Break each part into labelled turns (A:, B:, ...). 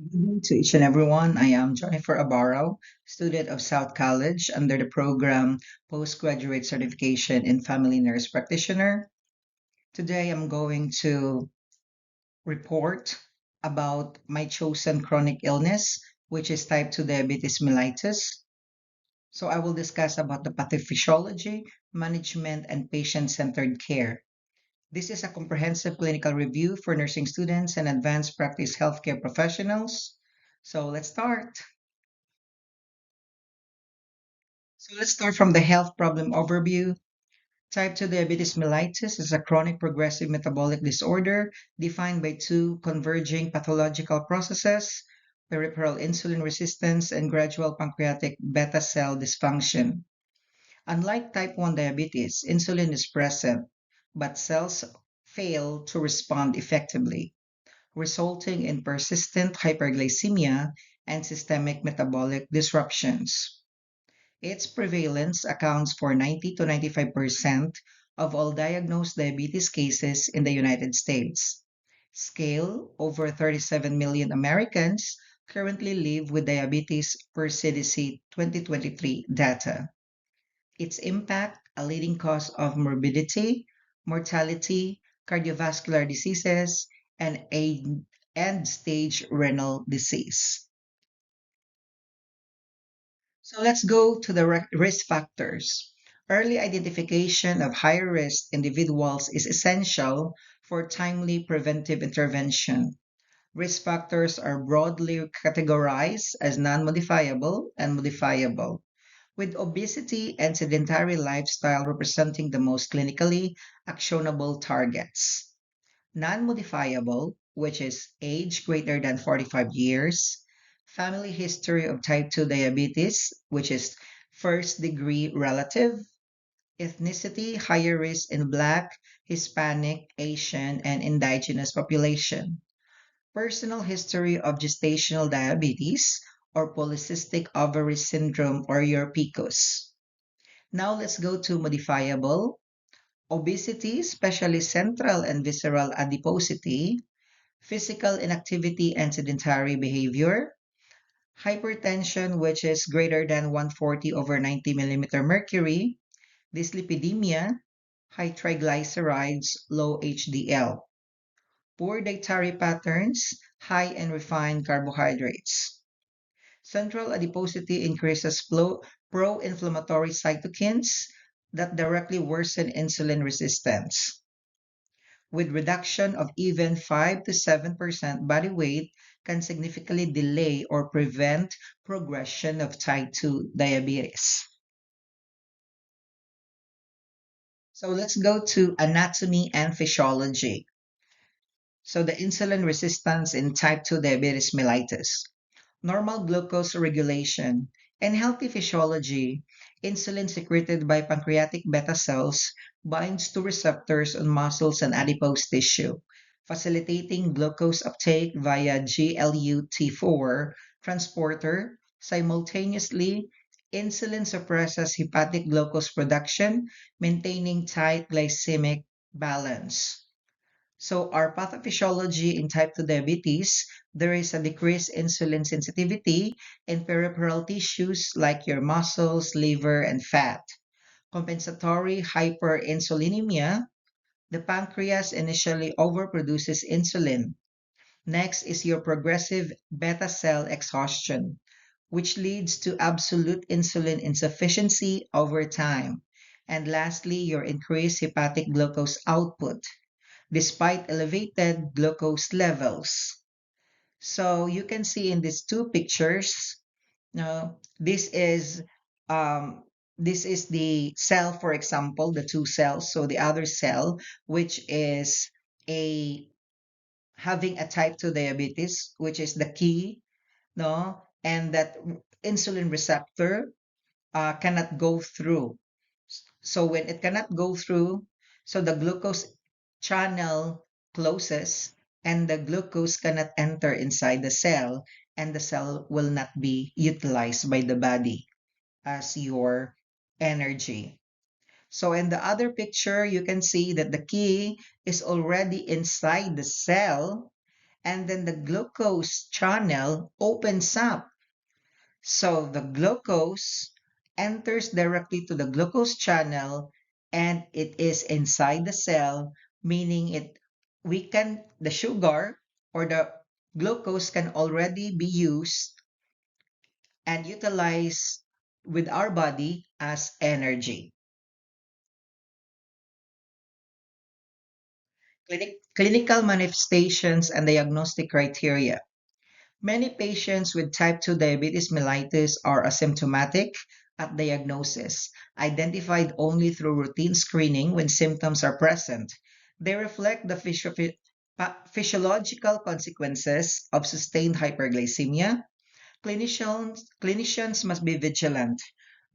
A: Good evening to each and everyone. I am Jennifer Abaro, student of South College under the program Postgraduate Certification in Family Nurse Practitioner. Today I'm going to report about my chosen chronic illness, which is type 2 diabetes mellitus. So I will discuss about the pathophysiology, management, and patient-centered care. This is a comprehensive clinical review for nursing students and advanced practice healthcare professionals. So let's start. So let's start from the health problem overview. Type 2 diabetes mellitus is a chronic progressive metabolic disorder defined by two converging pathological processes, peripheral insulin resistance and gradual pancreatic beta cell dysfunction. Unlike type 1 diabetes, insulin is present, but cells fail to respond effectively, resulting in persistent hyperglycemia and systemic metabolic disruptions. Its prevalence accounts for 90 to 95% of all diagnosed diabetes cases in the United States. Scale: over 37 million Americans currently live with diabetes per CDC 2023 data. Its impact: a leading cause of morbidity, mortality, cardiovascular diseases, and end-stage renal disease. So let's go to the risk factors. Early identification of high risk individuals is essential for timely preventive intervention. Risk factors are broadly categorized as non modifiable and modifiable, with obesity and sedentary lifestyle representing the most clinically actionable targets. Non modifiable, which is age greater than 45 years, family history of type 2 diabetes, which is first degree relative, ethnicity higher risk in Black, Hispanic, Asian, and indigenous population, personal history of gestational diabetes or polycystic ovary syndrome or your PCOS. Now let's go to modifiable: obesity, especially central and visceral adiposity, physical inactivity and sedentary behavior, hypertension, which is greater than 140 over 90 millimeter mercury, dyslipidemia, high triglycerides, low HDL, poor dietary patterns, high and refined carbohydrates. Central adiposity increases pro-inflammatory cytokines that directly worsen insulin resistance, with reduction of even 5 to 7% body weight can significantly delay or prevent progression of type 2 diabetes. So let's go to anatomy and physiology. So the insulin resistance in type 2 diabetes mellitus. Normal glucose regulation and healthy physiology, insulin secreted by pancreatic beta cells binds to receptors on muscles and adipose tissue, facilitating glucose uptake via GLUT4 transporter. Simultaneously, insulin suppresses hepatic glucose production, maintaining tight glycemic balance. So our pathophysiology in type 2 diabetes, there is a decreased insulin sensitivity in peripheral tissues like your muscles, liver, and fat. Compensatory hyperinsulinemia, the pancreas initially overproduces insulin. Next is your progressive beta cell exhaustion, which leads to absolute insulin insufficiency over time. And lastly, your increased hepatic glucose output despite elevated glucose levels. So you can see in these two pictures, now um, this is the cell, for example, the two cells. So the other cell, which is a having a type 2 diabetes, which is the key, no, and that insulin receptor cannot go through. So when it cannot go through, so the glucose channel closes and the glucose cannot enter inside the cell and the cell will not be utilized by the body as your energy. So in the other picture, you can see that the key is already inside the cell and then the glucose channel opens up. So the glucose enters directly to the glucose channel and it is inside the cell, meaning the sugar or the glucose can already be used and utilized with our body as energy. Clinical manifestations and diagnostic criteria. Many patients with type 2 diabetes mellitus are asymptomatic at diagnosis, identified only through routine screening when symptoms are present. They reflect the physiological consequences of sustained hyperglycemia. Clinicians must be vigilant.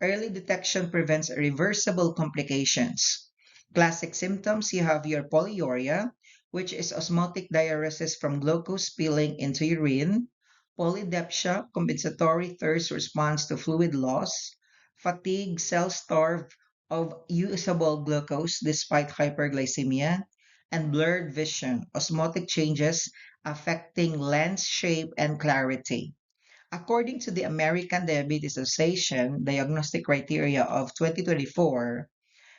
A: Early detection prevents irreversible complications. Classic symptoms, you have your polyuria, which is osmotic diuresis from glucose spilling into urine, polydipsia, compensatory thirst response to fluid loss, fatigue, cell-starved of usable glucose despite hyperglycemia, and blurred vision, osmotic changes affecting lens shape and clarity. According to the American Diabetes Association diagnostic criteria of 2024,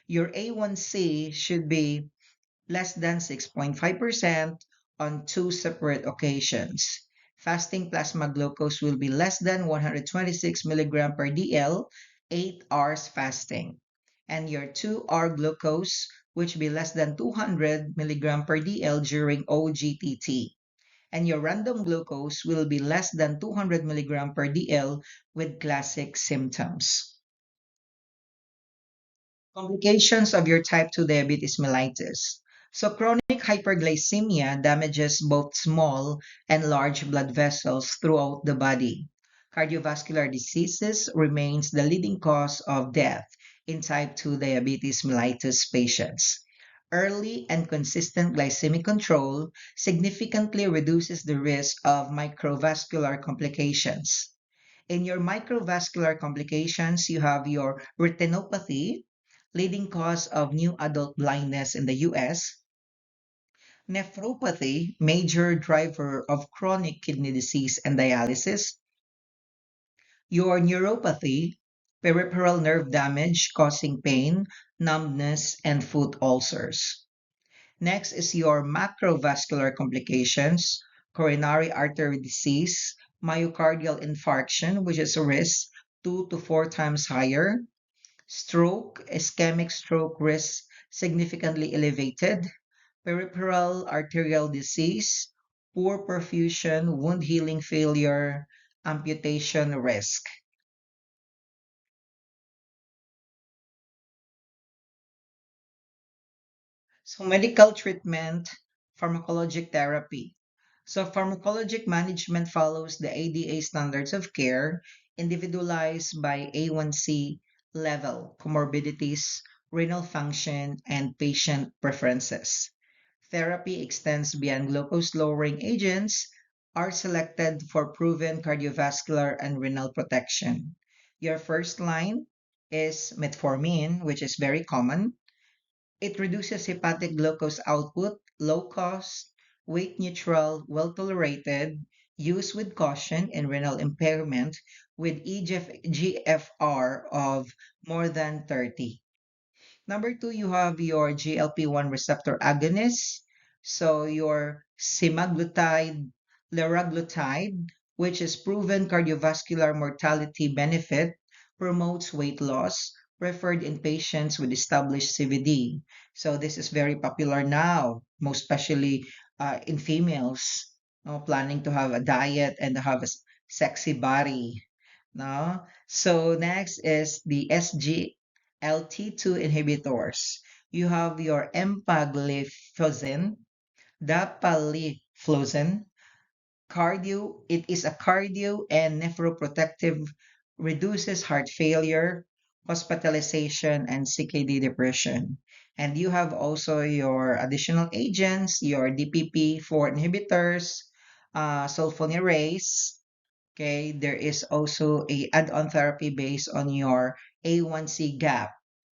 A: your A1C should be less than 6.5% on two separate occasions. Fasting plasma glucose will be less than 126 milligram per DL, 8 hours fasting. And your 2-hour glucose, which be less than 200 milligram per DL during OGTT, and your random glucose will be less than 200 milligram per DL with classic symptoms. Complications of your type 2 diabetes mellitus. So, chronic hyperglycemia damages both small and large blood vessels throughout the body. Cardiovascular diseases remains the leading cause of death in type 2 diabetes mellitus patients. Early and consistent glycemic control significantly reduces the risk of microvascular complications. In your microvascular complications, you have your retinopathy, leading cause of new adult blindness in the US, nephropathy, major driver of chronic kidney disease and dialysis, your neuropathy, peripheral nerve damage causing pain, numbness, and foot ulcers. Next is your macrovascular complications, coronary artery disease, myocardial infarction, which is a risk 2 to 4 times higher, stroke, ischemic stroke risk significantly elevated, peripheral arterial disease, poor perfusion, wound healing failure, amputation risk. So medical treatment, pharmacologic therapy. So pharmacologic management follows the ADA standards of care, individualized by A1C level, comorbidities, renal function, and patient preferences. Therapy extends beyond glucose-lowering agents, are selected for proven cardiovascular and renal protection. Your first line is metformin, which is very common. It reduces hepatic glucose output, low cost, weight neutral, well tolerated, use with caution in renal impairment with GFR of more than 30. Number two, you have your GLP-1 receptor agonist. So your semaglutide, liraglutide, which is proven cardiovascular mortality benefit, promotes weight loss, preferred in patients with established CVD. So this is very popular now, most especially in females planning to have a diet and have a sexy body. No? So next is the SGLT2 inhibitors. You have your empagliflozin, dapagliflozin, it is a cardio and nephroprotective, reduces heart failure, hospitalization, and CKD depression. And you have also your additional agents, your DPP4 inhibitors, sulfonylureas. Okay, there is also a add-on therapy based on your A1C gap,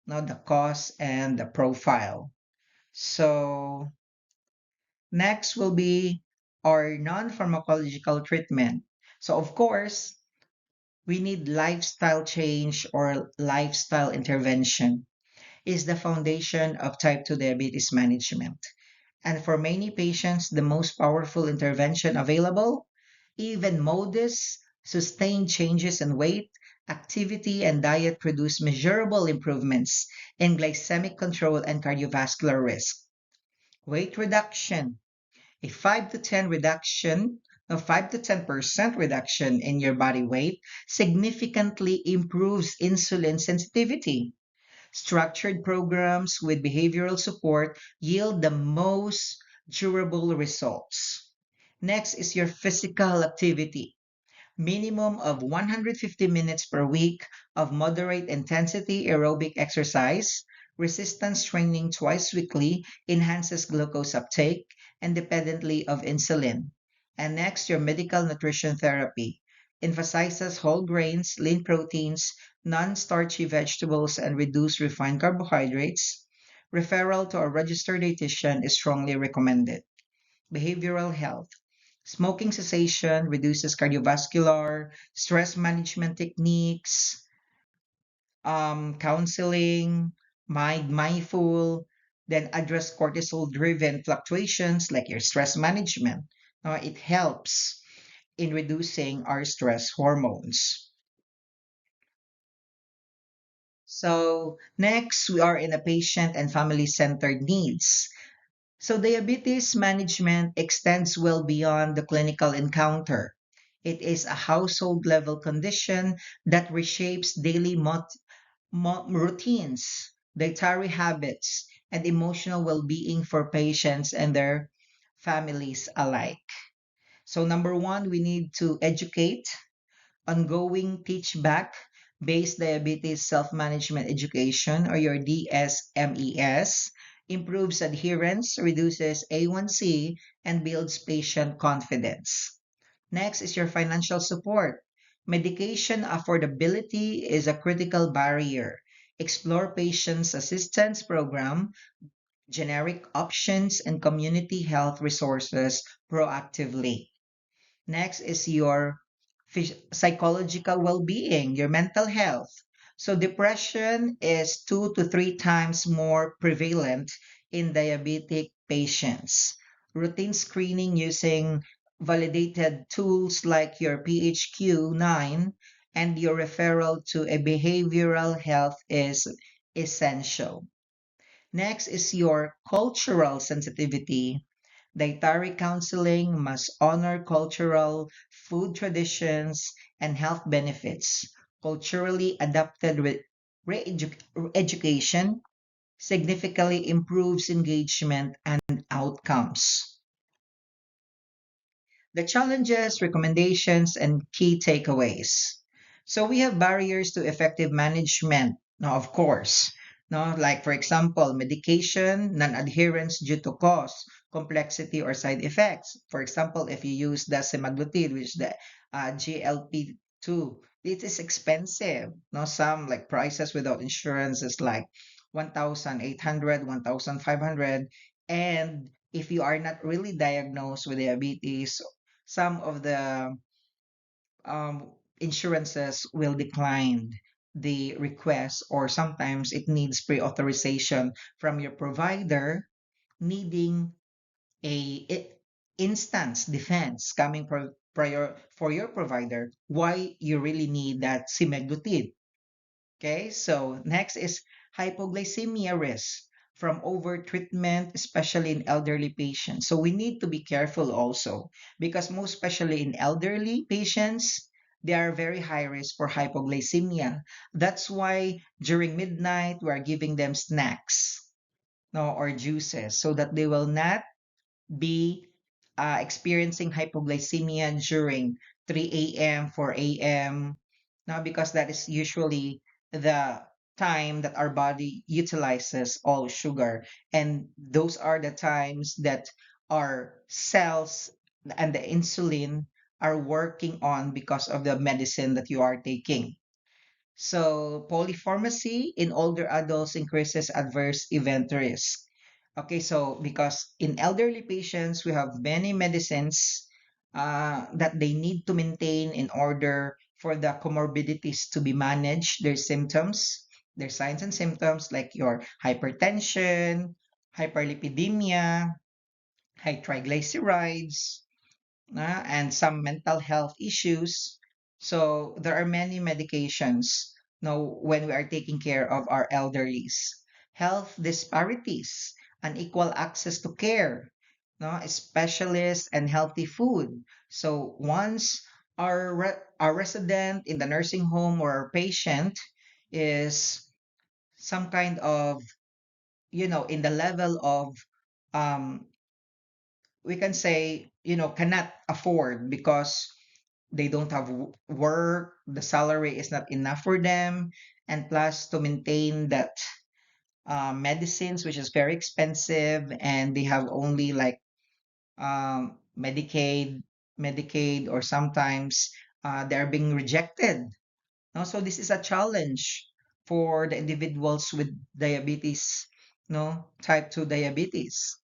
A: now the cost and the profile. So next will be or non-pharmacological treatment. So of course, we need lifestyle change or lifestyle intervention is the foundation of type 2 diabetes management. And for many patients, the most powerful intervention available, even modest, sustained changes in weight, activity, and diet produce measurable improvements in glycemic control and cardiovascular risk. Weight reduction, a 5 to 10 reduction, a 5 to 10% reduction in your body weight significantly improves insulin sensitivity. Structured programs with behavioral support yield the most durable results. Next is your physical activity. Minimum of 150 minutes per week of moderate intensity aerobic exercise. Resistance training twice weekly enhances glucose uptake independently of insulin. And next, your medical nutrition therapy emphasizes whole grains, lean proteins, non-starchy vegetables, and reduced refined carbohydrates. Referral to a registered dietitian is strongly recommended. Behavioral health. Smoking cessation reduces cardiovascular, stress management techniques, counseling, mindful, then address cortisol driven fluctuations like your stress management. It helps in reducing our stress hormones. So, next, we are in a patient and family centered needs. So, diabetes management extends well beyond the clinical encounter. It is a household level condition that reshapes daily routines, dietary habits, and emotional well being for patients and their families alike. So, number one, we need to educate. Ongoing Teach Back based diabetes self management education, or your DSMES, improves adherence, reduces A1C, and builds patient confidence. Next is your financial support. Medication affordability is a critical barrier. Explore patients assistance program, generic options, and community health resources proactively. Next is your psychological well being, your mental health. So, depression is 2 to 3 times more prevalent in diabetic patients. Routine screening using validated tools like your PHQ-9 and your referral to a behavioral health is essential. Next is your cultural sensitivity. Dietary counseling must honor cultural food traditions and health benefits. Culturally adapted education significantly improves engagement and outcomes. The challenges, recommendations, and key takeaways. So we have barriers to effective management. Now, of course, no, like for example, medication non-adherence due to cost, complexity, or side effects. For example, if you use the semaglutide, which is the GLP-2, it is expensive. No, some like prices without insurance is like 1,800, 1,500, and if you are not really diagnosed with diabetes, some of the insurances will decline the request, or sometimes it needs pre-authorization from your provider, needing a instance defense coming prior for your provider why you really need that semaglutide. Okay, so next is hypoglycemia risk from overtreatment, especially in elderly patients. So we need to be careful also because most especially in elderly patients, they are very high risk for hypoglycemia. That's why during midnight we are giving them snacks, no, or juices so that they will not be experiencing hypoglycemia during 3 a.m., 4 a.m. Now, because that is usually the time that our body utilizes all sugar. And those are the times that our cells and the insulin are working on because of the medicine that you are taking. So, polypharmacy in older adults increases adverse event risk. Okay, so because in elderly patients, we have many medicines that they need to maintain in order for the comorbidities to be managed, their symptoms, their signs and symptoms like your hypertension, hyperlipidemia, high triglycerides, and some mental health issues. So there are many medications now when we are taking care of our elderlies. Health disparities, unequal access to care, no, specialists and healthy food. So once our resident in the nursing home or our patient is some kind of, in the level of um, we can say, cannot afford because they don't have work, the salary is not enough for them, and plus to maintain that medicines, which is very expensive, and they have only like Medicaid, or sometimes they're being rejected. No? So this is a challenge for the individuals with diabetes, no, type 2 diabetes,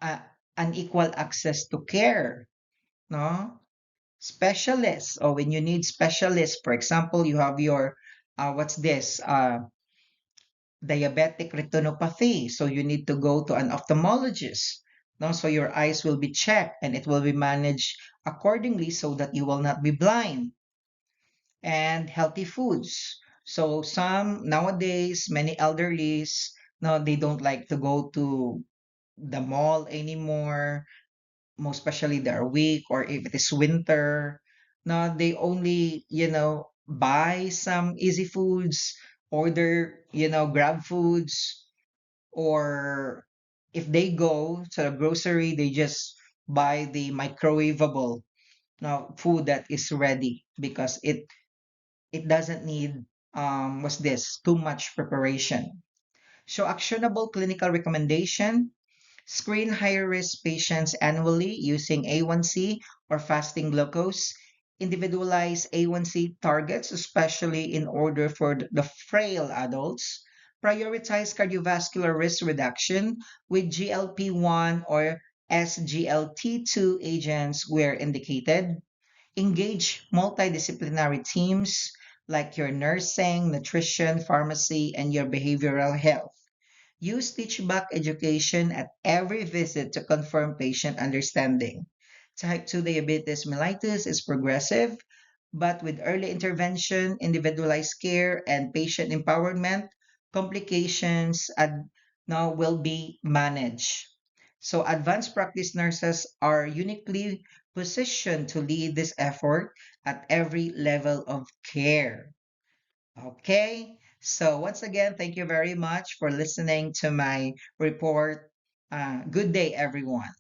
A: uh, unequal access to care, no, specialists, or when you need specialists, for example, you have your what's this diabetic retinopathy, so you need to go to an ophthalmologist, no, so your eyes will be checked and it will be managed accordingly so that you will not be blind. And healthy foods, so some nowadays many elderlies, no, they don't like to go to the mall anymore, most especially they're weak or if it is winter. Now they only, buy some easy foods, order, grab foods, or if they go to the grocery, they just buy the microwavable now food that is ready because it doesn't need what's this too much preparation. So actionable clinical recommendation: screen high-risk patients annually using A1C or fasting glucose. Individualize A1C targets, especially in order for the frail adults. Prioritize cardiovascular risk reduction with GLP-1 or SGLT2 agents where indicated. Engage multidisciplinary teams like your nursing, nutrition, pharmacy, and your behavioral health. Use teach-back education at every visit to confirm patient understanding. Type 2 diabetes mellitus is progressive, but with early intervention, individualized care, and patient empowerment, complications now will be managed. So advanced practice nurses are uniquely positioned to lead this effort at every level of care. Okay, so once again, thank you very much for listening to my report. Good day, everyone.